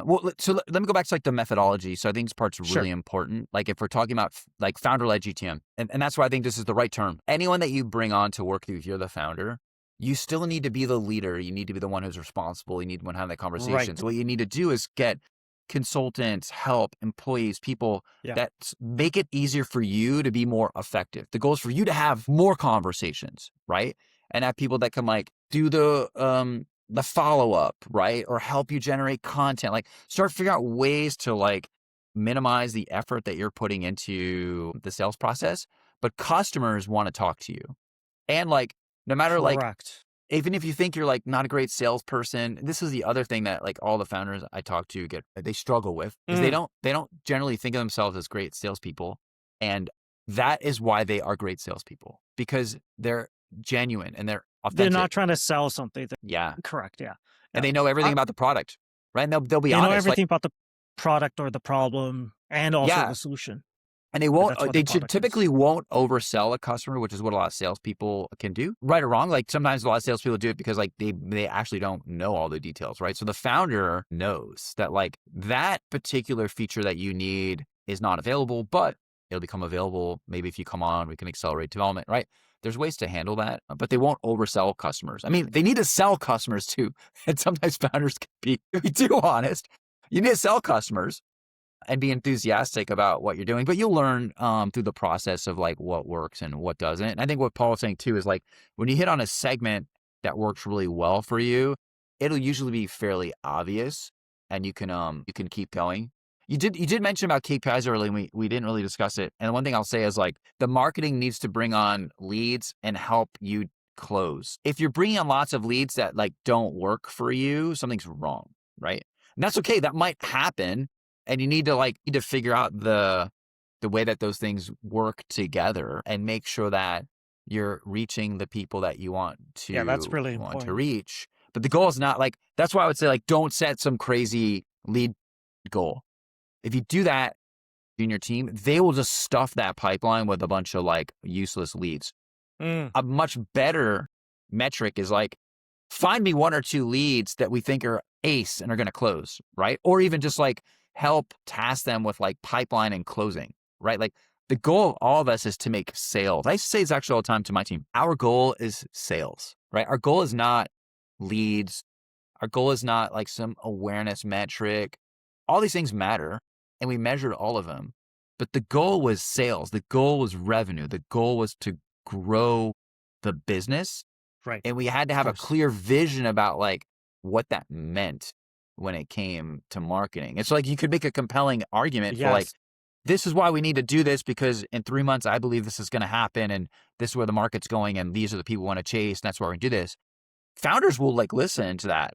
Well, so let me go back to like the methodology. So I think this part's Sure. really important. Like if we're talking about like founder-led GTM, and that's why I think this is the right term. Anyone that you bring on to work with you, if you're the founder, you still need to be the leader. You need to be the one who's responsible. You need one having that conversation. Right. So what you need to do is get consultants, help, employees, people Yeah. that make it easier for you to be more effective. The goal is for you to have more conversations, right? And have people that can like do the follow-up, right? Or help you generate content. Like start figuring out ways to like minimize the effort that you're putting into the sales process. But customers want to talk to you. And like, no matter like, Correct. even if you think you're like not a great salesperson, this is the other thing that like all the founders I talk to they struggle with is they don't generally think of themselves as great salespeople. And that is why they are great salespeople, because they're genuine and they're They're authentic. not trying to sell something. Yeah. Correct. Yeah. And they know everything about the product, right? And they'll be They know honest. everything about the product or the problem and also Yeah. the solution. And they That's won't, what they the product typically is. won't oversell a customer, which is what a lot of salespeople can do. Right or wrong. Like sometimes a lot of salespeople do it because like they actually don't know all the details, right? So the founder knows that like that particular feature that you need is not available, but it'll become available. Maybe if you come on, we can accelerate development, right? There's ways to handle that, but they won't oversell customers. I mean, they need to sell customers too. And sometimes founders can be, to be too honest, you need to sell customers and be enthusiastic about what you're doing, but you'll learn through the process of like what works and what doesn't. And I think what Paul was saying too is like when you hit on a segment that works really well for you, it'll usually be fairly obvious, and you can keep going. You did mention about KPIs earlier, and we didn't really discuss it. And one thing I'll say is like the marketing needs to bring on leads and help you close. If you're bringing on lots of leads that like don't work for you, something's wrong, right? And that's okay. That might happen. And you need to figure out the way that those things work together and make sure that you're reaching the people that you want to, Yeah, that's really important. reach. But the goal is not like, that's why I would say like, don't set some crazy lead goal. If you do that in your team, they will just stuff that pipeline with a bunch of like useless leads. A much better metric is like, find me 1 or 2 leads that we think are ace and are going to close, right? Or even just like, help task them with like pipeline and closing, right? Like the goal of all of us is to make sales. I say this actually all the time to my team. Our goal is sales, right? Our goal is not leads. Our goal is not like some awareness metric. All these things matter and we measured all of them, but the goal was sales. The goal was revenue. The goal was to grow the business. Right. And we had to have a clear vision about like what that meant when it came to marketing. It's like you could make a compelling argument for like, this is why we need to do this, because in 3 months, I believe this is going to happen. And this is where the market's going. And these are the people we want to chase. And that's why we're going to do this. Founders will like listen to that.